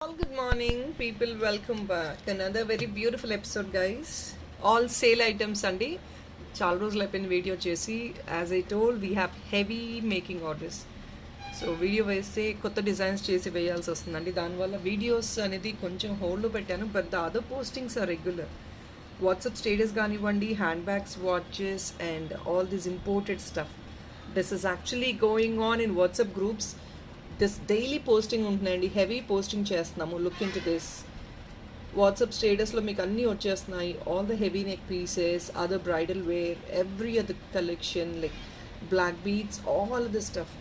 All good morning, people. Welcome back. Another very beautiful episode, guys. All sale items అండి చాలా రోజులు అయిపోయిన video చేసి as I told we have heavy making orders. So video వేస్తే కొత్త designs చేసి వేయాల్సి వస్తుందండి. దానివల్ల వీడియోస్ అనేది కొంచెం హోల్డ్లో పెట్టాను. But the other postings are regular. WhatsApp status కానివ్వండి, hand bags, watches and all this imported stuff. This is actually going on in WhatsApp groups. This daily posting ఉంటుందండి, హెవీ పోస్టింగ్ చేస్తున్నాము. Look in to this WhatsApp స్టేటస్లో మీకు అన్నీ వచ్చేస్తున్నాయి. All the heavy neck pieces, other bridal wear, every other collection like black beads, all the stuff.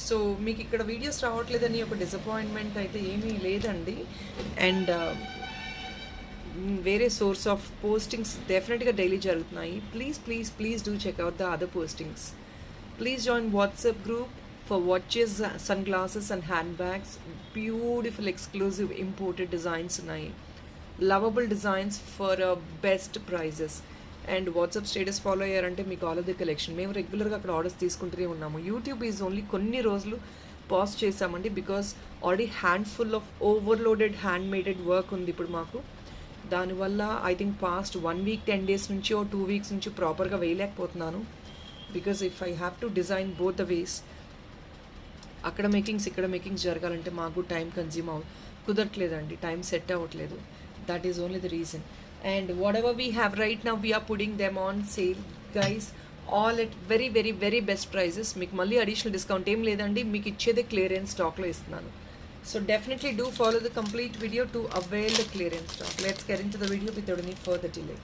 So మీకు ఇక్కడ videos రావట్లేదని ఒక డిసప్పాయింట్మెంట్ అయితే ఏమీ లేదండి. అండ్ వేరే సోర్స్ ఆఫ్ పోస్టింగ్స్ డెఫినెట్గా డైలీ జరుగుతున్నాయి. Please please please do checkout the other postings. Please join WhatsApp group for watches, sunglasses and handbags. Beautiful exclusive imported designs ఉన్నాయి. Lovable designs for best prices. And WhatsApp status follow అయ్యారంటే మీకు all of the collection. మేము రెగ్యులర్గా అక్కడ orders తీసుకుంటూనే ఉన్నాము. YouTube is only కొన్ని రోజులు pause చేసామండి because already handful of overloaded hand maded work ఉంది ఇప్పుడు మాకు. దానివల్ల I think past 1 week 10 days నుంచి 2 weeks నుంచి ప్రాపర్గా వేయలేకపోతున్నాను. Because if I have to design both the ways, అక్కడ మేకింగ్స్ ఇక్కడ మేకింగ్స్ జరగాలంటే మాకు టైం కన్జ్యూమ్ కుదరట్లేదండి, టైం సెట్ అవ్వట్లేదు. That is only the reason. And whatever we have right now we're putting them on sale guys, all at very very very best prizes. మీకు మళ్ళీ additional discount ఏం లేదండి, మీకు ఇచ్చేదే clearance స్టాక్లో ఇస్తున్నాను. So definitely do follow the complete video to avail the clearance stock. Let's get into the video without any further delay.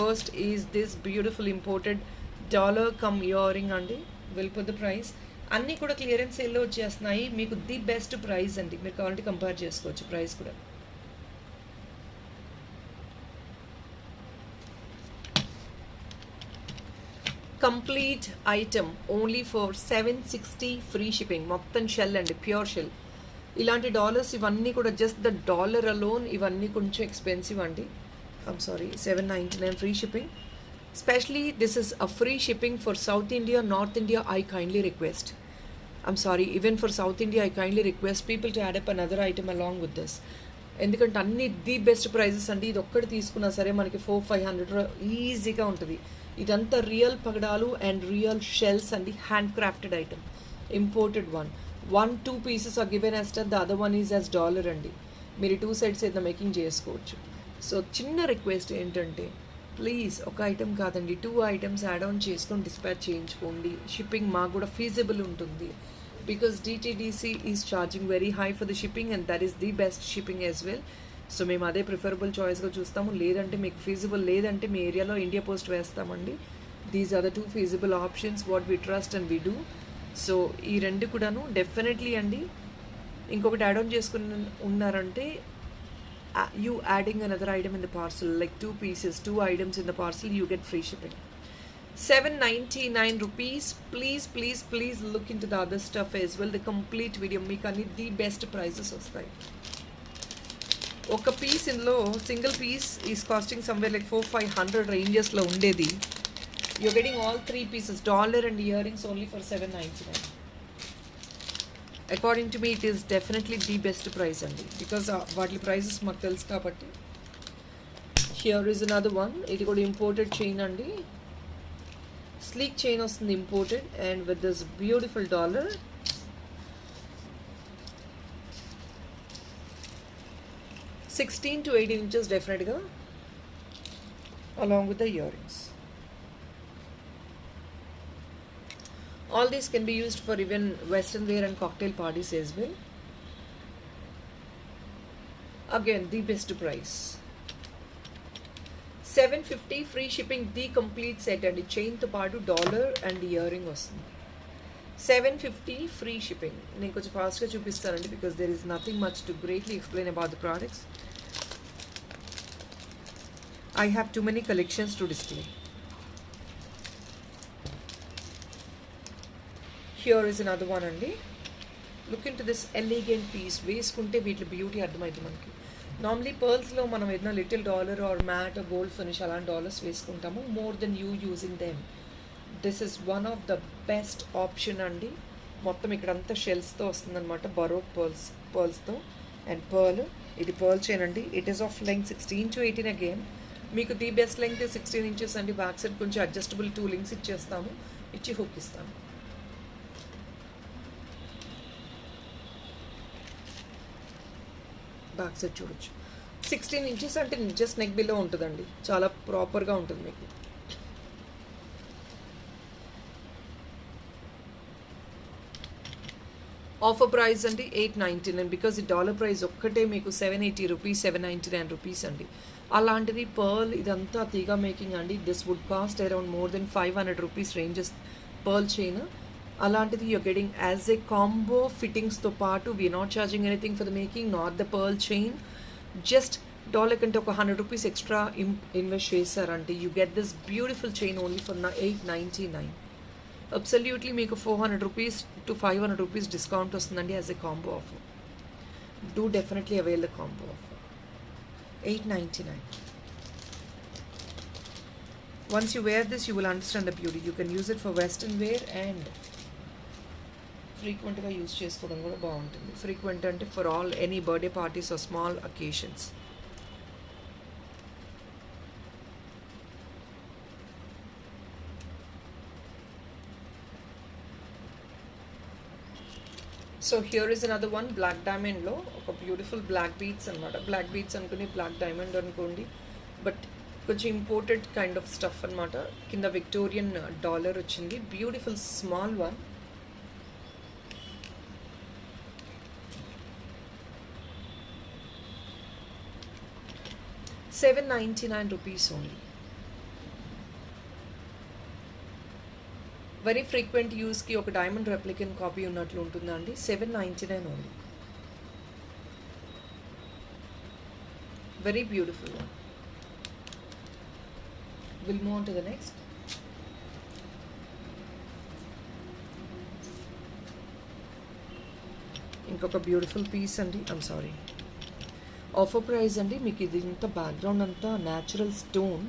First is this beautiful imported dollar cum earring అండి. Will put the price. అన్నీ కూడా clearance సేల్లో వచ్చేస్తున్నాయి. మీకు the best price అండి, మీరు కావాలంటే compare చేసుకోవచ్చు ప్రైస్ కూడా. Complete item only for 760 free shipping. మొత్తం షెల్ అండి, ప్యూర్ షెల్. ఇలాంటి డాలర్స్ ఇవన్నీ కూడా జస్ట్ ద డాలర్ అలోన్ ఇవన్నీ కొంచెం ఎక్స్పెన్సివ్ అండి. I'm sorry, 799 free shipping. Especially this is a free shipping for South India, North India. I kindly request. I'm sorry, even for South India I kindly request people to add up another item along with this. ఎందుకంటే అన్ని the best prices అండి. ఇది ఒక్కటి తీసుకున్నా సరే మనకి 400-500 ఈజీగా ఉంటుంది. ఇదంతా రియల్ పగడాలు అండ్ రియల్ షెల్స్ అండి, hand crafted item, imported one. 1-2 pieces are given as the other one is as dollar అండి. మీరు 2 sets ఏదైనా మేకింగ్ చేసుకోవచ్చు. సో చిన్న రిక్వెస్ట్ ఏంటంటే ప్లీజ్ ఒక ఐటమ్ కాదండి, 2 items యాడ్ ఆన్ చేసుకొని డిస్పాచ్ చేయించుకోండి. షిప్పింగ్ మాకు కూడా ఫీజిబుల్ ఉంటుంది because DTDC is charging very high for the shipping and that is the best shipping as well. So మేము అదే ప్రిఫరబుల్ చాయిస్గా చూస్తాము. లేదంటే మీకు ఫీజిబుల్ లేదంటే మీ ఏరియాలో ఇండియా పోస్ట్ వేస్తామండి. These are the 2 feasible options what we trust and we do. So ఈ రెండు కూడాను డెఫినెట్లీ అండి. ఇంకొకటి యాడ్ ఆన్ చేసుకుని ఉన్నారంటే you adding another item in the parcel, like 2 pieces, 2 items in the parcel, you get free shipping. 799 rupees. Please please please look into the other stuff as well. The complete video meeku ani the best prices vastayi. Oka piece inlo single piece is costing somewhere like 400-500 ranges lo undedi. You're getting all 3 pieces, dollar and earrings, only for 799. According to me it is definitely the best price అండి because వాటి prices మాకు తెలుసు కాబట్టి. Here is another one. ఇది కూడా imported chain అండి, sleek chain వస్తుంది imported and with this beautiful dollar. (16 to 18 inches డెఫినెట్గా along with the ear rings. All these can be used for even western wear and cocktail parties as well. Again, the best price. 750 free shipping, the complete set and chain to paadu dollar and earring vastundi. 750 free shipping. Nenu konచెం fast ga chupistarandi because there is nothing much to greatly explain about the products. I have too many collections to display. Here is another one అండి. Look in to this elegant piece. వేసుకుంటే వీటి beauty అర్థమైంది మనకి. Normally పర్ల్స్లో మనం ఏదైనా little dollar or matte gold finish అలాంటి dollars వేసుకుంటాము more than you using them. This is one of the best option అండి. మొత్తం ఇక్కడంతా షెల్స్తో వస్తుందన్నమాట, బరోక్ పర్ల్స్తో అండ్ పర్ల్. ఇది పర్ల్ చైన్ అండి. It is of length 16 to 18 again. మీకు ది బెస్ట్ లెంగ్త్ 16 inches అండి. బ్యాక్ సైడ్ కొంచెం అడ్జస్టబుల్ 2 links ఇచ్చేస్తాము, ఇచ్చి హుక్ ఇస్తాము. బ్యాక్ సైడ్ చూడొచ్చు. 16 inches అంటే జస్ట్ నెక్ బిలో ఉంటుందండి. చాలా ప్రాపర్గా ఉంటుంది మీకు. ఆఫర్ ప్రైస్ అండి 899. బికాజ్ ఈ డాలర్ ప్రైస్ ఒక్కటే మీకు 780 రూపీస్, 799 రూపీస్ అండి. అలాంటిది పర్ల్ ఇదంతా తీగ మేకింగ్ అండి. This would cost around more than 500 rupees ranges pearl chain. అలాంటిది you're getting as a combo ఫిట్టింగ్స్తో పాటు we're not charging anything for the making, not the pearl chain. Just dollar కంటే ఒక 100 రూపీస్ ఎక్స్ట్రా ఇన్వెస్ట్ చేశారంటే you get this beautiful chain only for 899. Absolutely మీకు 400 rupees to 500 rupees discount వస్తుందండి as a combo offer. Do definitely avail the combo offer. 899. Once you wear this, you will understand the beauty. You can use it for western wear and ఫ్రీక్వెంట్గా use చేసుకోవడం కూడా బాగుంటుంది. Frequent అంటే for all any birthday parties or small occasions. So here is another one black డైమండ్లో ఒక beautiful black beads అనమాట. Black beads అనుకుని black diamond అనుకోండి, బట్ కొంచెం ఇంపోర్టెడ్ కైండ్ ఆఫ్ స్టఫ్ అనమాట. కింద విక్టోరియన్ డాలర్ వచ్చింది. Beautiful small one. $799 rupees only. Very frequent యూస్కి ఒక డైమండ్ రెప్లికెంట్ కాపీ ఉన్నట్లు ఉంటుందా అండి. 799 only. Very beautiful one. Will move on to the next. ఇంకొక బ్యూటిఫుల్ పీస్ అండి. ఐమ్ సారీ, ఆఫర్ ప్రైస్ అండి. మీకు ఇది ఇంత బ్యాక్గ్రౌండ్ అంతా న్యాచురల్ స్టోన్,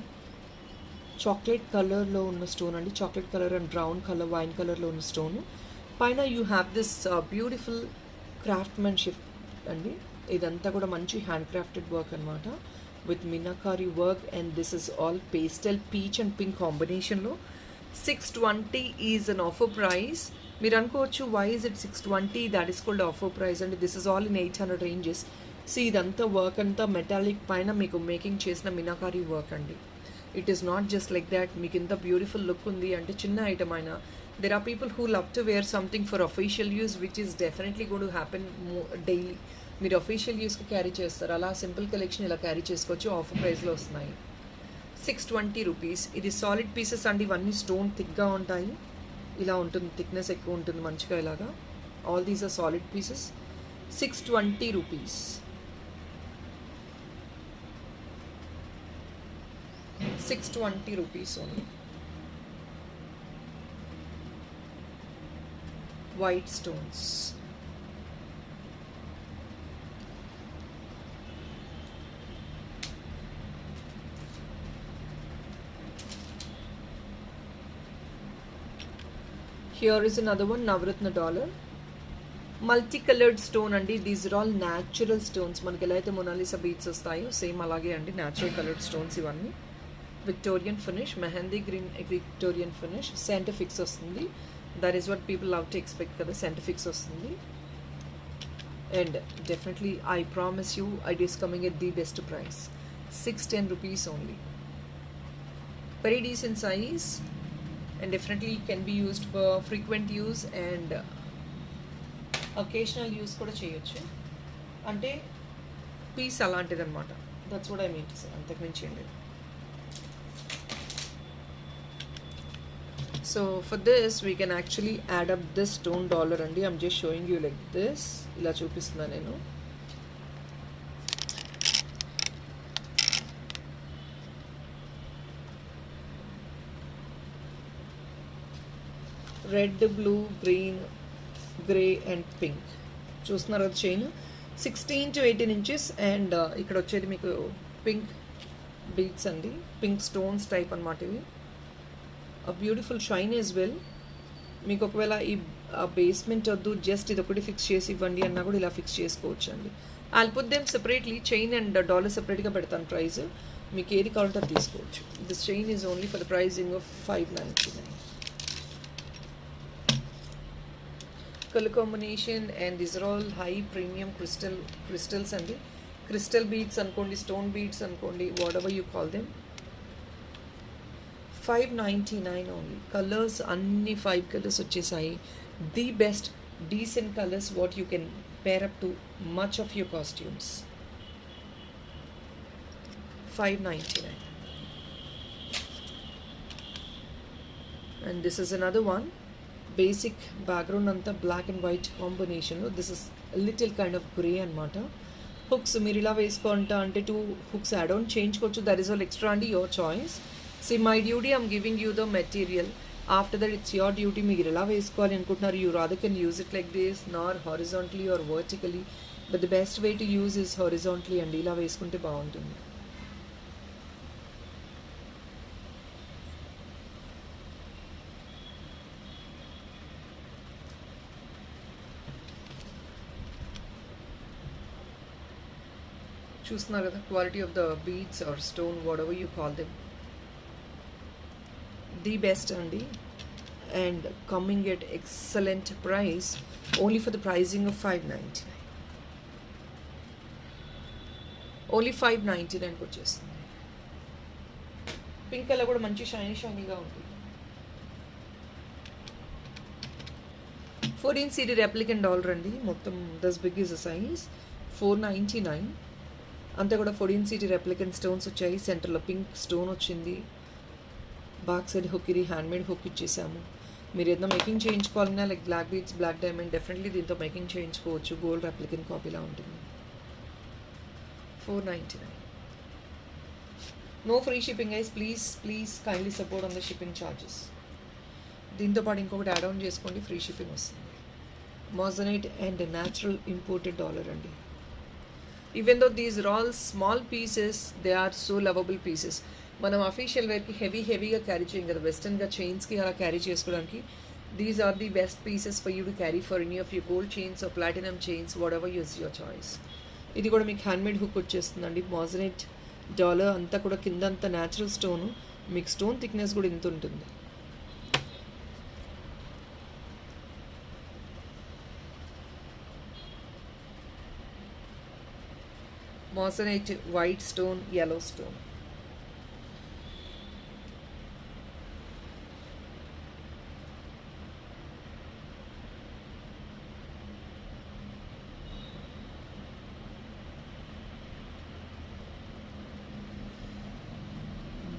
చాక్లెట్ కలర్లో ఉన్న స్టోన్ అండి. Chocolate colour and brown colour, wine కలర్లో ఉన్న స్టోన్ పైన you have this beautiful craftsmanship అండి. ఇదంతా కూడా మంచి హ్యాండ్ క్రాఫ్టెడ్ వర్క్ అనమాట with meenakari work. And this is all pastel peach and pink కాంబినేషన్లో. 620 ఈజ్ అన్ ఆఫర్ ప్రైస్. మీరు అనుకోవచ్చు why is it 620, that is called offer price అండి. This is all in 800 ranges. So ఇదంతా work అంతా metallic పైన మీకు making చేసిన meenakari work అండి. It is not just like that. మీకు ఇంత బ్యూటిఫుల్ లుక్ ఉంది అంటే చిన్న ఐటమ్ అయినా. There are people who love to wear something for official use which is definitely gonna happen daily. మీరు అఫీషియల్ యూస్కి క్యారీ చేస్తారు, అలా సింపుల్ కలెక్షన్ ఇలా క్యారీ చేసుకోవచ్చు. ఆఫర్ ప్రైస్లో వస్తున్నాయి. 620 రూపీస్. ఇది సాలిడ్ పీసెస్ అండి. ఇవన్నీ స్టోన్ థిక్గా ఉంటాయి. ఇలా ఉంటుంది, థిక్నెస్ ఎక్కువ ఉంటుంది మంచిగా ఇలాగా. All these are solid pieces. 620 rupees. 620 rupees only. White stones. Here is another one, Navratna dollar. Multicolored stone andi. These are all natural stones. మనకి ఎలా అయితే మొనాలిసా బీడ్స్ వస్తాయో సేమ్ అలాగే అండి. న్యాచురల్ కలర్డ్ స్టోన్స్ ఇవన్నీ. Victorian finish, mehndi green Victorian finish. Centre fix వస్తుంది. That is what people love to expect కదా. Centre fix వస్తుంది. And definitely I promise you it is coming at the best price. 610 rupees only. Very decent size and definitely can be used for frequent use and occasional use కూడా చేయొచ్చు. అంటే piece అలాంటిది అనమాట. That's what I mean to say. అంతకు మించి ఏం లేదు. So for this we can actually add up this stone dollar అండి. I'm just showing you like this. ఇలా చూపిస్తున్నాను నేను. Red, blue, green, grey and pink చూస్తున్నారు కదా చైన్. 16 to 18 inches. అండ్ ఇక్కడ వచ్చేది మీకు పింక్ బీడ్స్ అండి. పింక్ స్టోన్స్ టైప్ అనమాట ఇవి. Beautiful shine as well. మీకు ఒకవేళ ఈ బేస్మెంట్ వద్దు, జస్ట్ ఇది ఒకటి ఫిక్స్ చేసి ఇవ్వండి అన్నా కూడా ఇలా ఫిక్స్ చేసుకోవచ్చు అండి. I'll put them separately, chain and dollar separately పెడతాను ప్రైస్. మీకు ఏది కావాలంటే అది తీసుకోవచ్చు. This chain is only for the pricing of 599. Colour combination and these are all high premium crystals అండి. క్రిస్టల్ బీడ్స్ అనుకోండి, స్టోన్ బీడ్స్ అనుకోండి, whatever you call them. 599 only. Colours అన్ని 5 కలర్స్ వచ్చేసాయి. The best decent colours what you can pair up to much of your costumes. 599. And this is another one. Basic background anta black and white combination. This is a little kind of grey anamata. Hooks మీరు ఇలా వేసుకుంటా అంటే 2 hooks add on change kochu. That is all extra and your choice. See, my duty, I'm giving you the material. After that, it's your duty. మీరు ఎలా వేసుకోవాలి అనుకుంటున్నారు. You rather can use it like this, nor horizontally or vertically. But the best way to use is horizontally, and ఇలా వేసుకుంటే బాగుంటుంది. చూస్తున్నారు కదా, quality of the beads or stone, whatever you call them. The best అండి, and coming at excellent price only for the pricing of 599. Only 599కి వచ్చేస్తుంది. Pink colour కూడా మంచి షైనీగా ఉంటుంది. 14 cd రెప్లికెంట్ డాలర్ అండి. మొత్తం this big is the size. 499 అంతా కూడా 14 cd రెప్లికెంట్ స్టోన్స్ వచ్చాయి. సెంటర్లో పింక్ స్టోన్ వచ్చింది. బ్యాక్ సైడ్ హుక్, ఇది హ్యాండ్మేడ్ హుక్ ఇచ్చేసాము. మీరు ఏదైనా మేకింగ్ చేయించుకోవాలన్నా like black beads, black diamond, definitely దీంతో మేకింగ్ చేయించుకోవచ్చు. గోల్డ్ రెప్లికెంట్ కాపీలా ఉంటుంది. 499. No free shipping guys. Please kindly support on the shipping charges. దీంతో పాటు ఇంకొకటి యాడ్ ఆన్ చేసుకోండి, ఫ్రీ షిప్పింగ్ వస్తుంది. Moissanite and natural imported dollar అండి. Even though these are all small pieces, they are so lovable pieces. మనం official వేర్కి హెవీగా carry చేయం కదా, వెస్టర్న్గా చైన్స్కి అలా క్యారీ చేసుకోవడానికి. These are the best pieces for you to carry for any of your gold chains or platinum chains, whatever use your choice. ఇది కూడా మీకు హ్యాండ్మేడ్ హుక్ వచ్చేస్తుందండి. మోజనైట్ డాలర్ అంతా కూడా కింద అంతా న్యాచురల్ స్టోను. మీకు స్టోన్ థిక్నెస్ కూడా ఇంత ఉంటుంది. Moissanite white stone, yellow stone.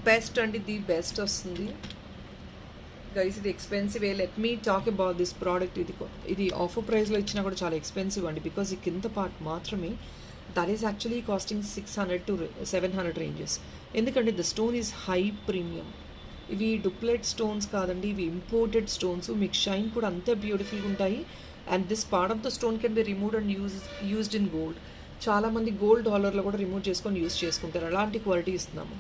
Best అండి, ది బెస్ట్ వస్తుంది గైస్. ఇది expensive. Let me talk about this product. ఇది ఆఫర్ ప్రైస్లో ఇచ్చినా కూడా చాలా ఎక్స్పెన్సివ్ అండి, బికాజ్ ఈ కింద పార్ట్ మాత్రమే that is actually costing 600 to 700 ranges. ఎందుకంటే the stone is high premium. ఇవి డూప్లెట్ స్టోన్స్ కాదండి, ఇవి ఇంపోర్టెడ్ స్టోన్స్. మీకు షైన్ కూడా అంతే బ్యూటిఫుల్గా ఉంటాయి. And this part of the stone can be removed and used in gold. చాలామంది గోల్డ్ డాలర్లో కూడా రిమూవ్ చేసుకొని యూజ్ చేసుకుంటారు. అలాంటి క్వాలిటీ ఇస్తున్నాము.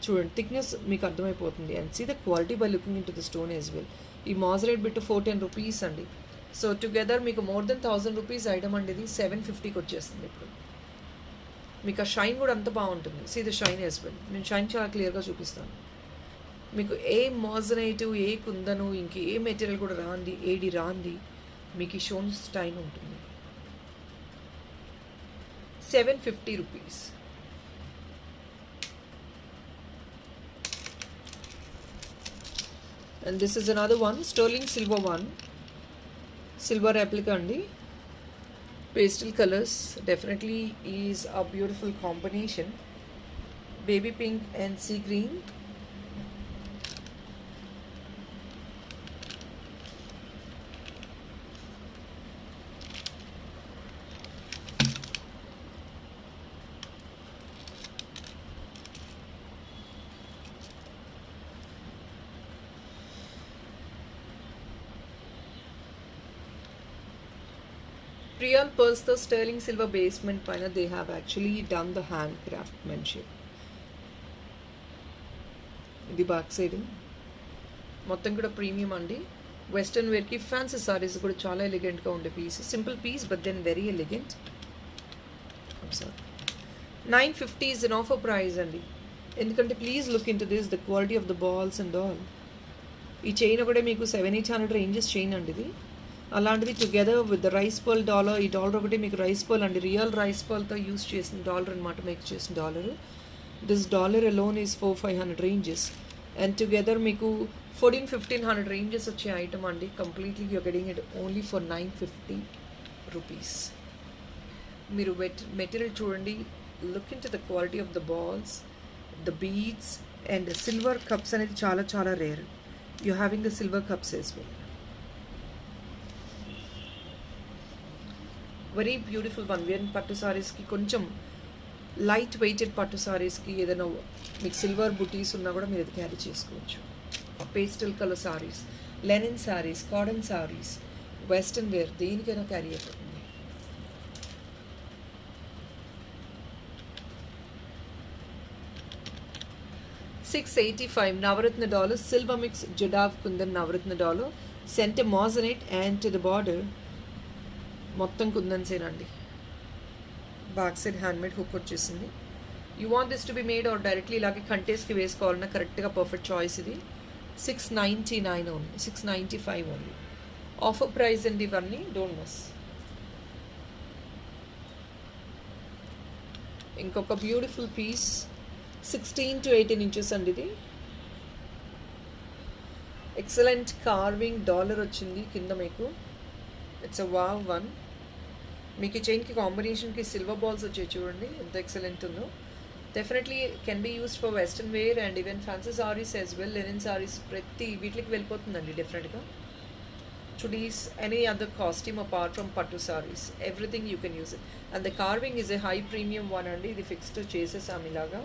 చూడండి, థిక్నెస్ మీకు అర్థమైపోతుంది. And see the quality by looking into the stone as well. ఈ మోజరైట్ బిట్ 410 రూపీస్ అండి. సో టుగెదర్ మీకు మోర్ దెన్ 1000 రూపీస్ ఐటమ్ అండి. ఇది 750కి వచ్చేస్తుంది. ఇప్పుడు మీకు ఆ షైన్ కూడా అంత బాగుంటుంది. See the shine as well. నేను షైన్ చాలా క్లియర్గా చూపిస్తాను మీకు. ఏ మోజరైట్, ఏ కుందను, ఇంక ఏ మెటీరియల్ కూడా రాంది, ఏడి రాంది మీకు ఈ షోన్ స్టైన్ ఉంటుంది. 750 rupees. And this is another one, sterling silver one, silver replica andi. Pastel colors definitely is a beautiful combination. Baby pink and sea green. Real pearls, the sterling silver basement pine, they have actually done the hand craftsmanship. ఇది back side మొత్తం కూడా premium అండి. Western వేర్కి fancy saris కూడా చాలా ఎలిగెంట్గా ఉండే piece. Simple piece but then very elegant. Sorry 950 is an offer price అండి. ఎందుకంటే please look in to this the quality of the balls and all. ఈ చైన్ ఒకటే మీకు 700-800 రేంజెస్ చైన్ అండి ఇది. అలాంటిది together with the rice pearl dollar, ఈ dollar ఒకటి మీకు రైస్ పర్ల్ అండి, రియల్ రైస్ పర్ల్తో యూస్ చేసిన డాలర్ అనమాట, మేక్ చేసిన dollar. This dollar alone is 400-500 ranges and together మీకు 1400-1500 రేంజెస్ వచ్చే ఐటమ్ అండి. Completely you're getting it only for 950 rupees. మీరు మెటీరియల్ చూడండి, look in to the quality of the balls, the beads and silver cups అనేది చాలా చాలా rare. You having the silver cups as well. Very beautiful one. Wear పట్టు సారీస్కి కొంచెం light weighted పట్టు సారీస్కి ఏదైనా మీకు సిల్వర్ బుటీస్ ఉన్నా కూడా మీరు ఇది క్యారీ చేసుకోవచ్చు. Pastel colour saris, linen saris, cotton saris, western wear దేనికైనా క్యారీ అయిపోతుంది. $685 నవరత్న డాలర్ సిల్వర్ మిక్స్ జుడావ్ kundan navaratna dollar centre moissanite and to the border మొత్తం కుందన్సేనండి. బ్యాక్ సైడ్ హ్యాండ్మేడ్ హుక్ వచ్చేసింది. You want this to be made or directly ఇలాగే కంటేస్కి వేసుకోవాలన్నా కరెక్ట్గా పర్ఫెక్ట్ చాయిస్ ఇది. 699 ఓన్లీ, 695 ఓన్లీ. ఆఫర్ ప్రైస్ అండి ఇవన్నీ, డోంట్ మిస్. ఇంకొక బ్యూటిఫుల్ పీస్ 16 to 18 inches అండి ఇది. ఎక్సలెంట్ కార్వింగ్ డాలర్ వచ్చింది కింద మీకు. It's a wow one. మీకు ఈ చైన్కి కాంబినేషన్కి సిల్వర్ బాల్స్ వచ్చాయి చూడండి ఎంత ఎక్సలెంట్ ఉందో. Definitely can be used for western wear and even fancy saris as well. Linen saris ప్రతి వీటికి వెళ్ళిపోతుందండి డెఫినెట్గా. చుడీస్, any other costume apart from పట్టు saris, everything you can use it. And the carving is a high premium one అండి. ఇది fixed చేసేసాం ఇలాగా.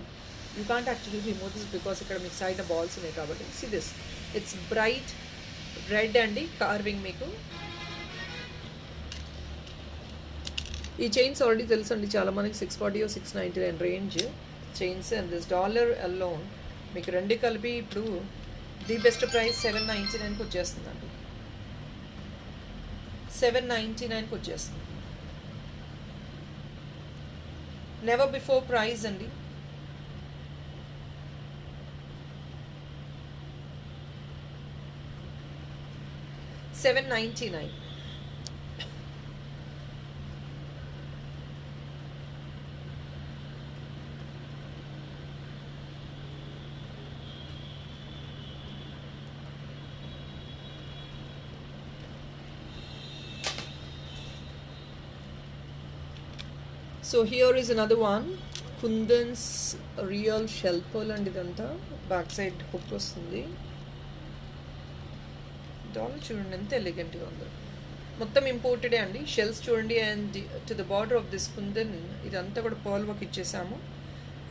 You can't actually remove this because ఇక్కడ మీకు సైడ్ బాల్స్ ఉన్నాయి కాబట్టి. See this, it's bright red అండి కార్వింగ్ మీకు. ఈ చైన్స్ ఆల్రెడీ తెలుసు అండి చాలా మనకి 640 or 699 range chains. And this dollar alone మీకు రెండు కలిపి ఇప్పుడు ది బెస్ట్ ప్రైస్ 799కి వచ్చేస్తుందండి. 799కి వచ్చేస్తుంది. నెవర్ బిఫోర్ ప్రైస్ అండి. $799. So here is another one, Kundan's real shell pearl and idantha back side hook వస్తుంది. డాలర్ చూడండి ఎంత ఎలిగెంట్గా ఉందో. మొత్తం ఇంపోర్టెడే అండి. షెల్స్ చూడండి and to the border of this kundan ఇదంతా కూడా పర్ల్ వర్క్ ఇచ్చేసాము.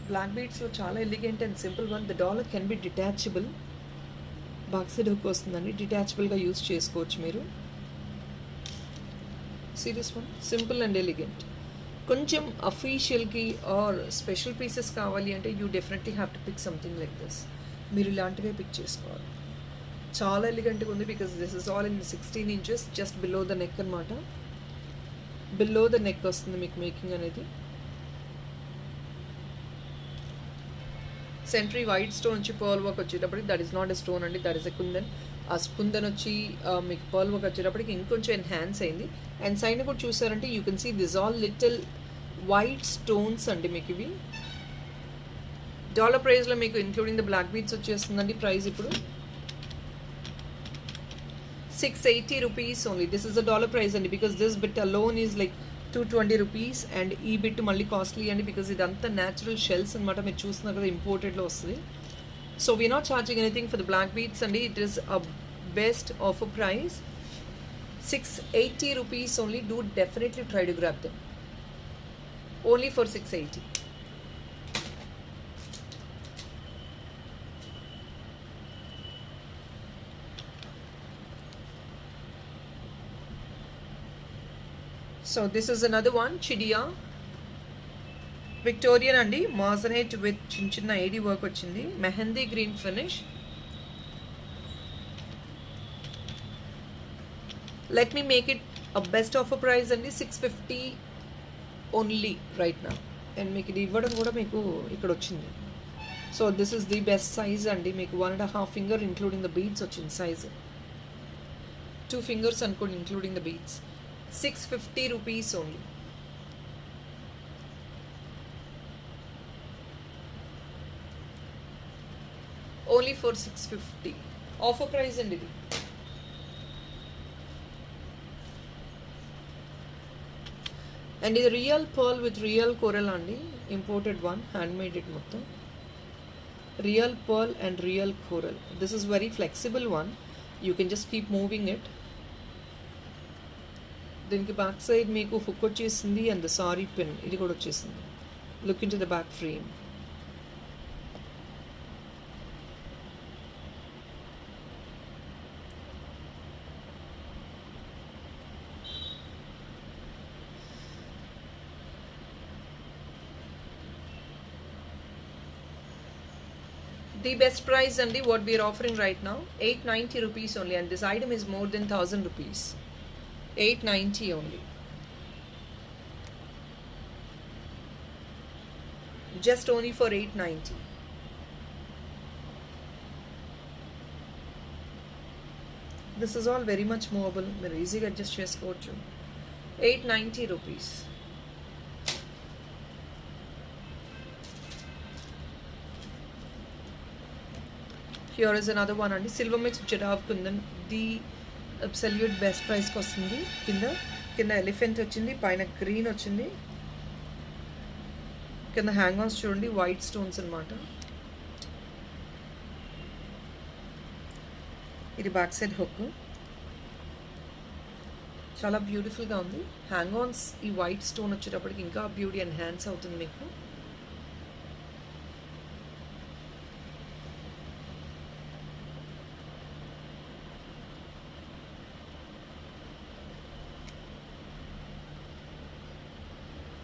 బ్లాక్ బీడ్స్లో చాలా elegant and simple one. The dollar can be detachable. Back side hook వస్తుందండి, డిటాచబుల్గా యూస్ చేసుకోవచ్చు మీరు. Serious one, simple and elegant. కొంచెం అఫీషియల్కి ఆర్ స్పెషల్ పీసెస్ కావాలి అంటే you definitely have to pick something like this. మీరు ఇలాంటివే పిక్ చేసుకోవాలి. చాలా ఎలిగెంట్గా ఉంది because this is all in 16 inches just below the neck అనమాట. బిలో ద నెక్ వస్తుంది మీకు మేకింగ్ అనేది. సెంట్రీ వైట్ స్టోన్ వచ్చి పర్ల్ వర్క్ వచ్చేటప్పటికి that is not a stone అండి, దట్ ఈస్ ఎ కుందన్. ఆ కుందన్ వచ్చి మీకు పర్ల్ వర్క్ వచ్చేటప్పటికి ఇంకొంచెం ఎన్హాన్స్ అయింది. అండ్ సైడ్ కూడా చూసారంటే you can see this all little white stones అండి మీకు ఇవి. డాలర్ ప్రైస్లో మీకు ఇంక్లూడింగ్ ద బ్లాక్ బీడ్స్ వచ్చేస్తుందండి ప్రైస్ ఇప్పుడు. 680 rupees only. This is a dollar price and because this bit alone is like 220 rupees and ఈ బిట్ మళ్ళీ costly అండి బికాస్ ఇదంతా న్యాచురల్ షెల్స్ అనమాట. మీరు చూస్తున్నారు కదా ఇంపోర్టెడ్లో వస్తుంది. So we're not charging anything for the black beads అండి. It is a best offer price 680 rupees only. Do definitely try to grab them only for 680. So this is another one, Chidia Victorian andi, moissanite with chinna AD work vachindi, mehendi green finish. Let me make it a best offer price andi, 650 only right నా. And మీకు ఇది ఇవ్వడం కూడా మీకు ఇక్కడ వచ్చింది. So this is the best size అండి. మీకు 1.5 ఫింగర్ ఇంక్లూడింగ్ ద బీడ్స్ వచ్చింది సైజ్. 2 ఫింగర్స్ అనుకోండి including the beads. 650 rupees only. Only for 650 offer price అండి ఇది. అండ్ ఇది real pearl with real coral అండి. Imported one, hand made it మొత్తం. Real pearl and real coral. This is very flexible one. You can just keep moving it. దీనికి back side మీకు hook వచ్చేసింది and the sorry pin ఇది కూడా వచ్చేసింది. Look in to the back frame. The best price and what we are offering right now, 890 rupees only, and this item is more than 1000 rupees. 890 only. Just only for 890. This is all very much movable. Very easy to adjust chesukochu. 890 rupees. Here is another one అండి. Silver mix giraffe kundan. The absolute best ప్రైస్కి వస్తుంది. కింద elephant వచ్చింది, పైన green వచ్చింది. కింద hang ons చూడండి, white stones అనమాట. ఇది బ్యాక్ సైడ్ హుక్. చాలా బ్యూటిఫుల్గా ఉంది. హ్యాంగ్ ఆన్స్ ఈ వైట్ స్టోన్ వచ్చేటప్పటికి ఇంకా బ్యూటీ ఎన్హాన్స్ అవుతుంది మీకు.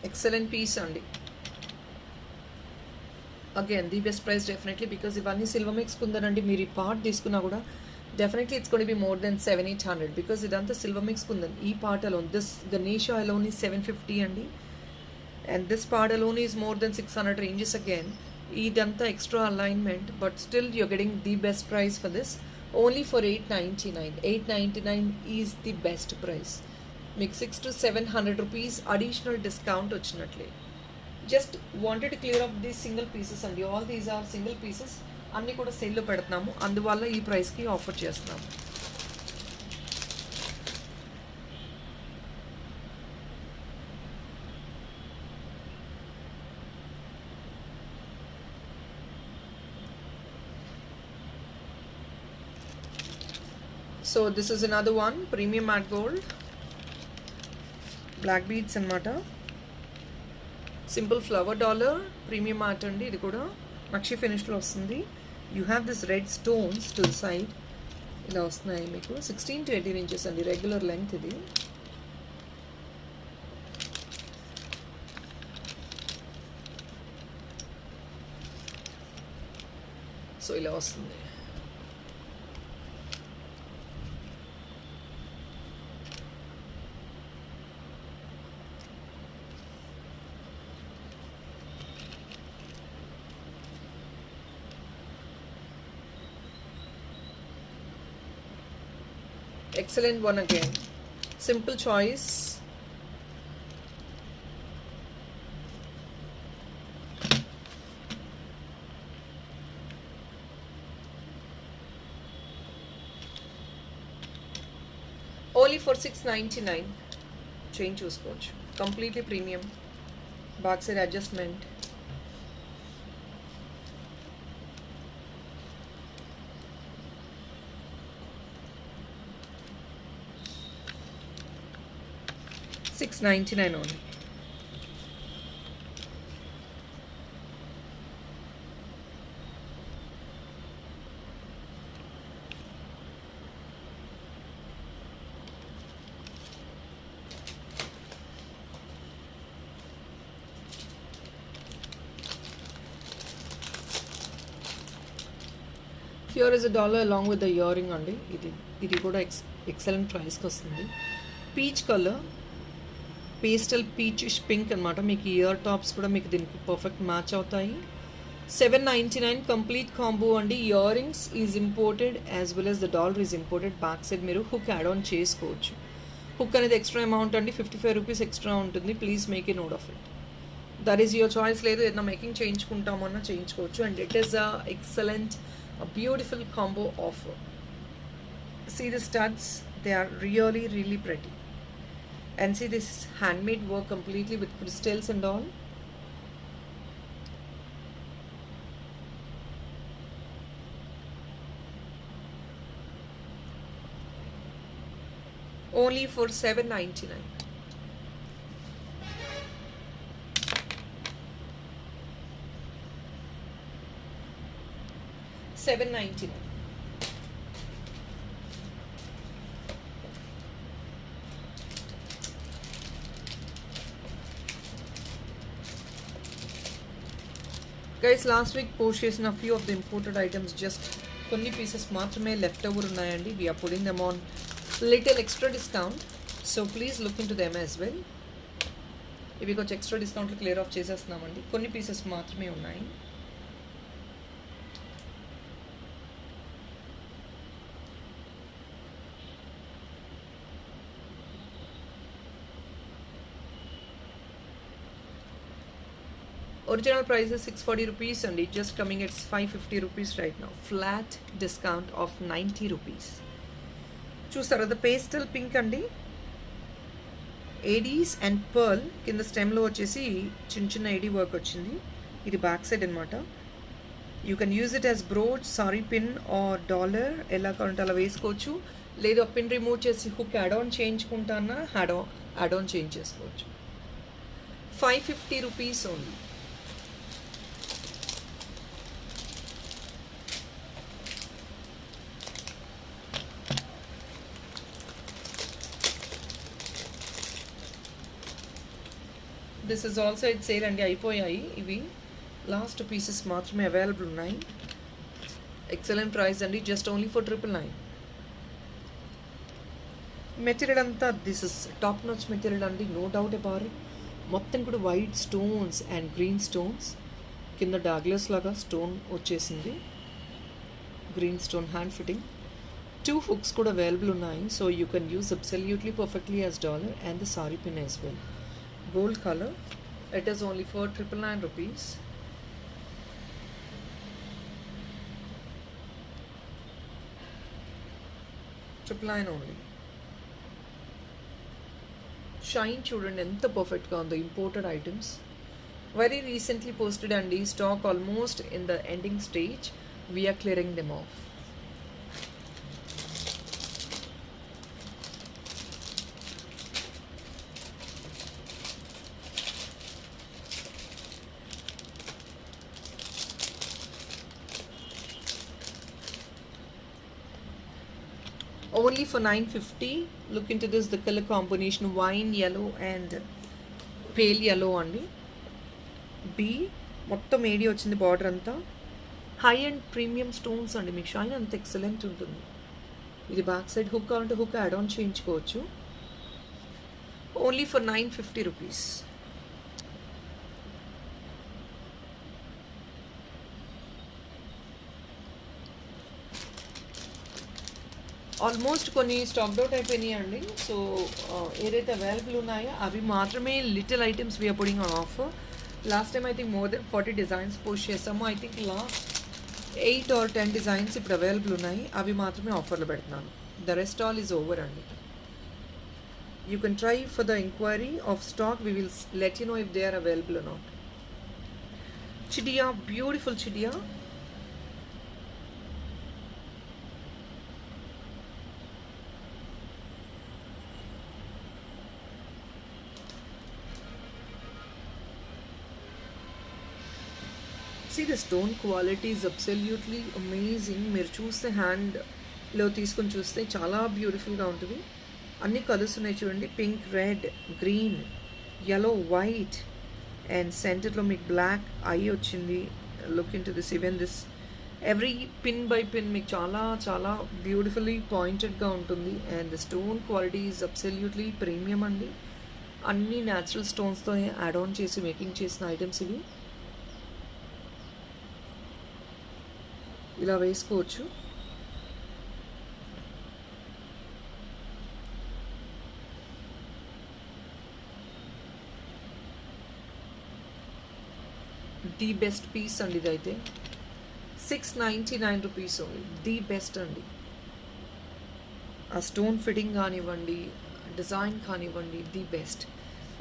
ఎక్సలెంట్ పీస్ అండి. Again the best price definitely, because ఇవన్నీ సిల్వర్ మిక్స్ కుందనండి. మీరు ఈ పార్ట్ తీసుకున్నా కూడా definitely it's gonna be more than 700-800, because ఇదంతా సిల్వర్ మిక్స్ కుందన్. ఈ part alone, this Ganesha alone is 750 అండి. And this part alone is more than 600 ranges again. ఇదంతా extra alignment, but still you're getting the best price for this only for 899. 899 is the best price. మీకు 600 to 700 rupees additional discount వచ్చినట్లే. Just wanted to clear up these single pieces అండి. All these are single pieces. అన్నీ కూడా సేల్లో పెడుతున్నాము, అందువల్ల ఈ ప్రైస్కి ఆఫర్ చేస్తున్నాము. So this is another one, premium matte gold black beads అనమాట. Simple flower dollar premium art అండి. ఇది కూడా నక్షి ఫినిష్లో వస్తుంది. You have this red stones to the side. ఇలా వస్తున్నాయి మీకు. 16 to 18 ఇంచెస్ అండి రెగ్యులర్ లెంగ్త్ ఇది. సో ఇలా వస్తుంది. Excellent one again. Simple choice. Only for 699. Chain చూసుకోవచ్చు. Completely premium. Back side adjustment. $699 only. Here is $1 along with the earring అండి. ఇది కూడా ఎక్సలెంట్ ప్రైస్కి వస్తుంది. Peach colour pastel peachish pink అనమాట. మీకు ఇయర్ టాప్స్ కూడా మీకు దీనికి పర్ఫెక్ట్ మ్యాచ్ అవుతాయి. 799 కంప్లీట్ కాంబో అండి. Ear rings is imported as well as the dollar is imported. Back side మీరు హుక్ యాడ్ ఆన్ చేసుకోవచ్చు. హుక్ అనేది ఎక్స్ట్రా అమౌంట్ అండి, 55 రూపీస్ ఎక్స్ట్రా ఉంటుంది. Please make a note of it. That is your choice. లేదు ఏదైనా making చేయించుకుంటామన్నా చేయించుకోవచ్చు. And it is a excellent beautiful combo offer. See the studs, they are really really pretty. And see this handmade work completely with crystals and all. Only for 799. $799. Guys last week post చేసిన few of the imported items just కొన్ని pieces మాత్రమే left over ఉన్నాయండి. We're putting them on little extra discount, so please look in to them as well. ఇవి కొంచెం extra డిస్కౌంట్లో clear of చేసేస్తున్నామండి. కొన్ని pieces మాత్రమే ఉన్నాయి. Original price is 640 rupees and it just coming at 550 rupees right now. Flat discount of 90 rupees. చూస్తారా the pastel pink అండి. ADs and pearl కింద స్టెమ్లో వచ్చేసి చిన్న చిన్న ఏడీ వర్క్ వచ్చింది. ఇది బ్యాక్ సైడ్ అనమాట. You can use it as brooch, sari pin or dollar, ఎలా కావాలంటే అలా వేసుకోవచ్చు. లేదు ఆ పిన్ రిమూవ్ చేసి హుక్ యాడ్ ఆన్ చేయించుకుంటానా యాడ్ ఆన్ చేంజ్ చేసుకోవచ్చు. 550 rupees only. This is also it sale అండి. అయిపోయాయి ఇవి. లాస్ట్ పీసెస్ మాత్రమే అవైలబుల్ ఉన్నాయి. ఎక్సలెంట్ ప్రైస్ అండి, జస్ట్ ఓన్లీ ఫర్ 999. మెటీరియల్ అంతా this is top notch material అండి, నో డౌట్ అబౌట్ ఇట్. మొత్తం కూడా white stones and green stones, కింద డాగ్లెస్ లాగా స్టోన్ వచ్చేసింది. Green stone hand fitting. 2 hooks కూడా అవైలబుల్ ఉన్నాయి. So you can use absolutely perfectly as dollar and the sorry pin as well. Gold color, it is only for 999 rupees. $999 only. Shine చూడండి ఎంత పర్ఫెక్ట్గా ఉందో. Imported items very recently posted అండి. Stock almost in the ending stage. We're clearing them off. Only for 950. Look into this, the color combination wine yellow and pale yellow అండి. బి మొత్తం AD వచ్చింది border అంతా. హై అండ్ ప్రీమియం స్టోన్స్ అండి. మీకు shine అంత excellent ఉంటుంది. ఇది బ్యాక్ సైడ్ హుక్ కావాలంటే హుక్ యాడ్ ఆన్ చేయించుకోవచ్చు. Only for 950 rupees. ఆల్మోస్ట్ కొన్ని స్టాక్ అవుట్ అయిపోయినాయి అండి. సో ఏదైతే అవైలబుల్ ఉన్నాయో అవి మాత్రమే little items we're putting on offer. Last time I think more than 40 designs post చేసాము. I think last 8 or 10 designs ఇప్పుడు అవైలబుల్ ఉన్నాయి. అవి మాత్రమే ఆఫర్లో పెడుతున్నాను. The rest all is over అండి. You can try for the enquiry of stock. We will let you know if they are available or not. చిడియా, beautiful చిడియా. See the stone quality is absolutely amazing. మీరు చూస్తే హ్యాండ్లో తీసుకొని చూస్తే చాలా బ్యూటిఫుల్గా ఉంటుంది. అన్ని కలర్స్ ఉన్నాయి చూడండి. Pink, red, green, yellow, white and సెంటర్లో మీకు బ్లాక్ ఐ వచ్చింది. Look in to this. Even this every pin by pin మీకు చాలా చాలా బ్యూటిఫుల్లీ పాయింటెడ్గా ఉంటుంది. And the stone quality is absolutely premium అండి. అన్ని న్యాచురల్ స్టోన్స్తో యాడ్ ఆన్ చేసి మేకింగ్ చేసిన ఐటమ్స్ ఇవి. ఇలా వేసుకోవచ్చు. ది బెస్ట్ పీస్ అండి ఇదైతే. 699 రూపీస్ ఓన్లీ. ది బెస్ట్ అండి. ఆ స్టోన్ ఫిట్టింగ్ కానివ్వండి, డిజైన్ కానివ్వండి, ది బెస్ట్.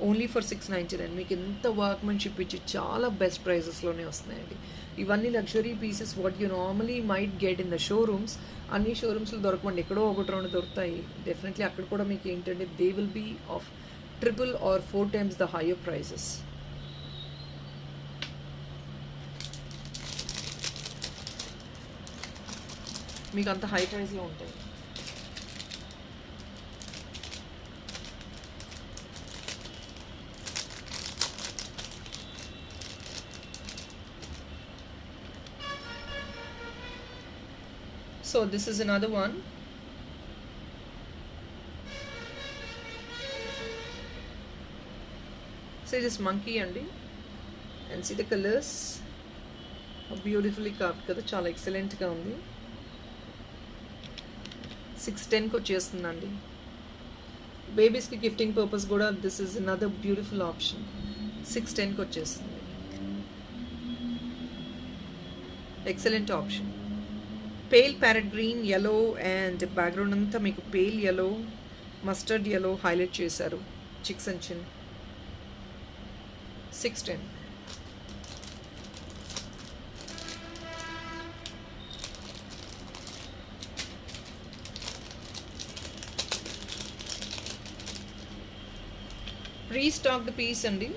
Only for 699. మీకు ఎంత వర్క్మెన్షిప్ ఇచ్చి చాలా బెస్ట్ ప్రైజెస్లోనే వస్తున్నాయండి. ఇవన్నీ luxury pieces what you normally might get in the showrooms. అన్ని షోరూమ్స్లో దొరకమండి, ఎక్కడో ఒకటి రెండు దొరుకుతాయి. డెఫినెట్లీ అక్కడ కూడా మీకు ఏంటంటే they will be of 3 or 4 times the higher prices. మీకు అంత హై ప్రైస్లో ఉంటాయి. So this is another one. So this monkey andi, and see the colors. How beautifully carved kada, చాలా excellent గా ఉంది. 610 కి వచ్చేస్తుందండి. బేబీస్కి గిఫ్టింగ్ పర్పస్ కూడా this is another beautiful option. 610 కి వచ్చేస్తుంది. Excellent option. Pale parrot green, yellow and background అంతా మీకు pale yellow, mustard yellow highlight చేశారు. చిక్స్ అండ్ చిన్. 610. రీస్టాక్ ద పీస్ అండి.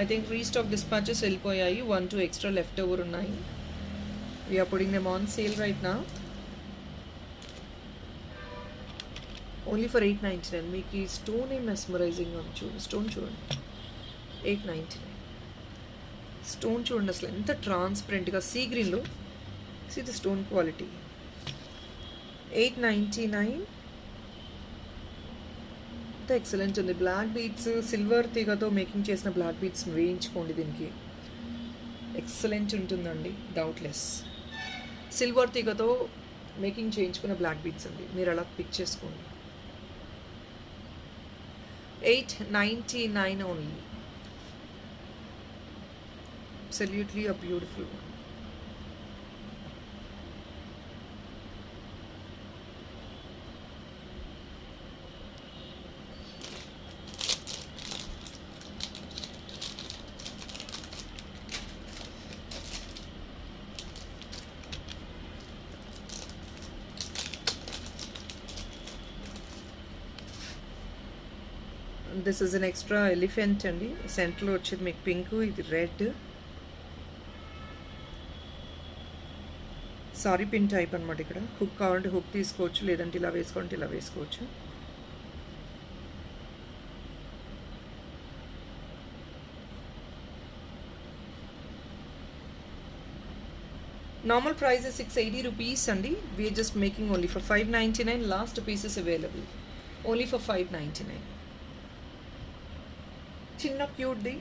ఐ థింక్ రీస్టాక్ డిస్పాచెస్ వెళ్ళిపోయాయి. 1-2 ఎక్స్ట్రా లెఫ్ట్ ఓవర్ ఉన్నాయి. We are putting them on sale right now. Only for 899. మీకు ఈ stone ఏ mesmerising ఉంది. చూడండి స్టోన్ చూడండి. 899. స్టోన్ చూడండి అసలు ఎంత ట్రాన్స్పరెంట్గా సీ గ్రీన్లో. See the stone quality. 899. ఎంత ఎక్సలెంట్ ఉంది. బ్లాక్ బీడ్స్ సిల్వర్ తీగతో మేకింగ్ చేసిన బ్లాక్ బీడ్స్ వేయించుకోండి. దీనికి ఎక్సలెంట్ ఉంటుందండి, డౌట్లెస్. సిల్వర్ తీగతో మేకింగ్ చేయించుకున్న బ్లాక్ బీడ్స్ అండి, మీరు అలా పిక్ చేసుకోండి. 899 only. Absolutely a beautiful one. This is an extra elephant అండి. సెంటర్లో వచ్చేది మీకు పింక్, ఇది రెడ్. సారీ పిన్ టైప్ అనమాట. ఇక్కడ హుక్ కావాలంటే హుక్ తీసుకోవచ్చు, లేదంటే ఇలా వేసుకోవాలంటే ఇలా వేసుకోవచ్చు. నార్మల్ ప్రైస్ 680 రూపీస్ అండి. We're just making only for 599. Last pieces available only for 599. చిన్న క్యూట్ది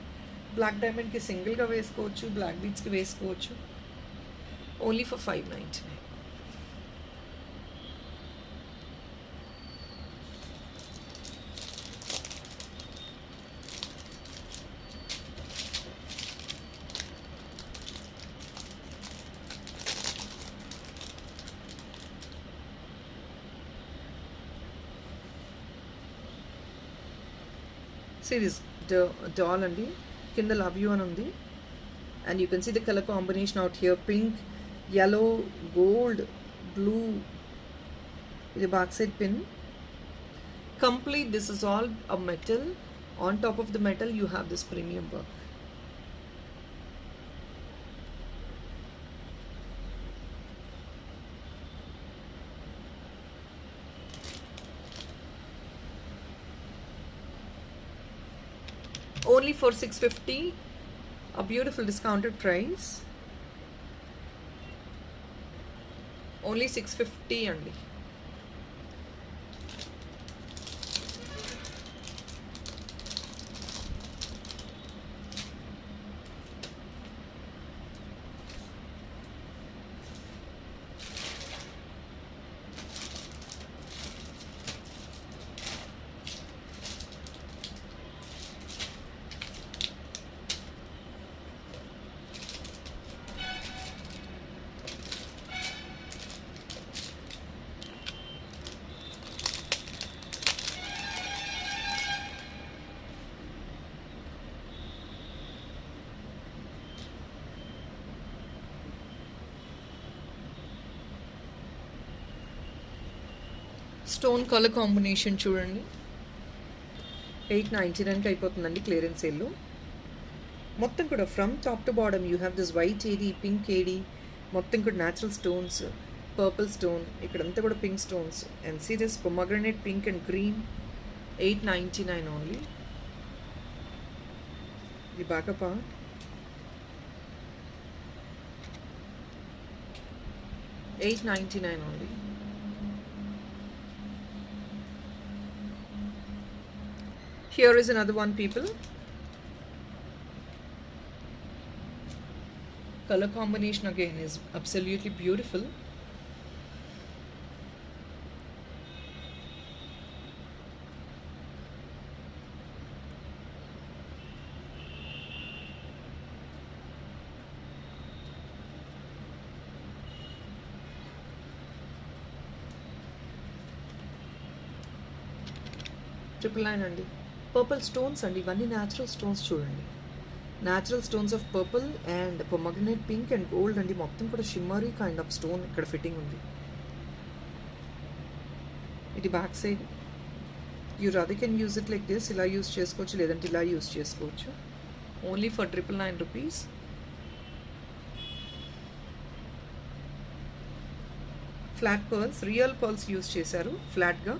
బ్లాక్ డైమండ్కి సింగిల్గా వేసుకోవచ్చు, బ్లాక్ బీడ్స్కి వేసుకోవచ్చు. Only for 599. See this doll అండి. కింద లవ్ యూ అని ఉంది. And you can see the colour combination out here. Pink, yellow, gold, blue. ఇది back side pin. Complete, this is all a metal. On top of the metal you have this premium work. Only for 650, a beautiful discounted price. Only 650 only. Stone colour combination చూడండి, 899కి అయిపోతుందండి clearance సేల్లో. మొత్తం కూడా from top to bottom you have this white AD, pink AD, మొత్తం కూడా natural stones, purple stone, ఇక్కడంతా కూడా pink stones. And see this pomegranate pink and green, 899 only. ఇది బాగా part, $899 only. Here is another one, people. Color combination again is absolutely beautiful. $999 అండి. Purple stones అండి, ఇవన్నీ natural stones చూడండి. Natural stones of purple and pomegranate pink and gold అండి. మొత్తం కూడా shimmery kind of stone ఇక్కడ ఫిట్టింగ్ ఉంది. ఇది back side. You rather can use it like this, ఇలా యూజ్ చేసుకోవచ్చు, లేదంటే ఇలా యూజ్ చేసుకోవచ్చు. Only for $999. Flat pearls, real pearls use చేశారు ఫ్లాట్గా.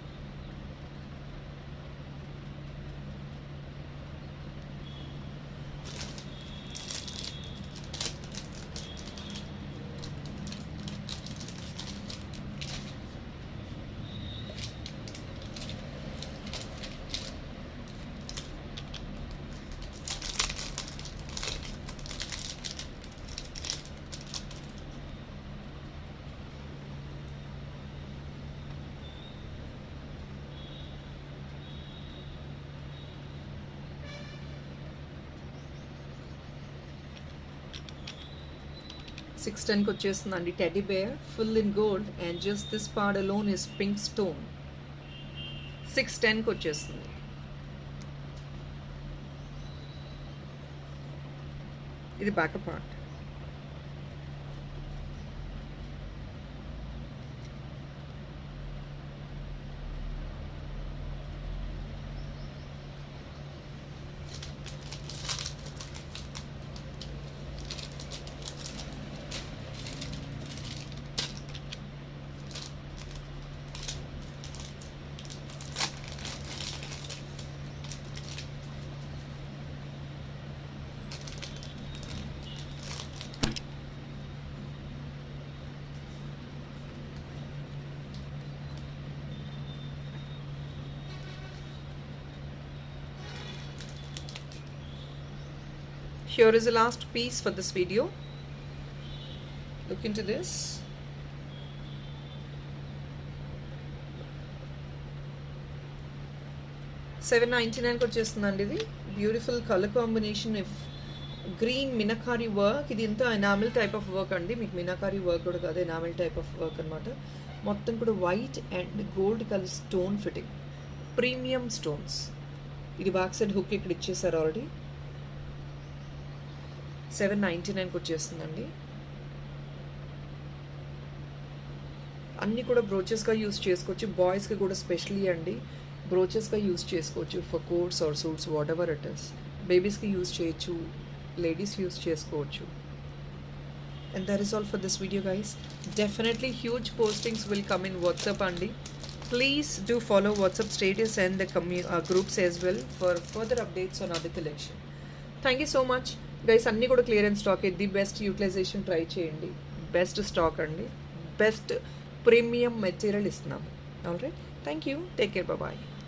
$610కి వచ్చేస్తుందండి. Teddy bear full in gold and just this part alone is pink stone. $610కి వచ్చేస్తుంది. ఇది back part. Here is the last piece for this video. Look into this. $799కి వచ్చేస్తుందండి. ఇది beautiful colour combination of green meenakari work. ఇది ఇంత enamel type of work అండి, మీకు మినకారీ వర్క్ కూడా కాదు, ఎనామిల్ టైప్ ఆఫ్ వర్క్ అనమాట. మొత్తం కూడా white and gold colour stone fitting, premium stones. ఇది బ్యాక్ సైడ్ హుక్ ఇక్కడ ఇచ్చేసారు ఆల్రెడీ. $799కి వచ్చేస్తుందండి. అన్నీ కూడా బ్రోచెస్గా యూస్ చేసుకోవచ్చు. బాయ్స్కి కూడా స్పెషలీ అండి బ్రోచెస్గా యూస్ చేసుకోవచ్చు for coats or suits, whatever it is. బేబీస్కి యూస్ చేయొచ్చు, లేడీస్ యూస్ చేసుకోవచ్చు. And that is all for this video guys. Definitely huge postings will come in WhatsApp అండి. Please do follow WhatsApp status and the groups as well for further updates on other collection. Thank you so much guys. అన్నీ కూడా clearance stock. ఇది best utilisation try చేయండి. Best stock అండి, best premium material ఇస్తున్నాము. All right, thank you, take care, bye.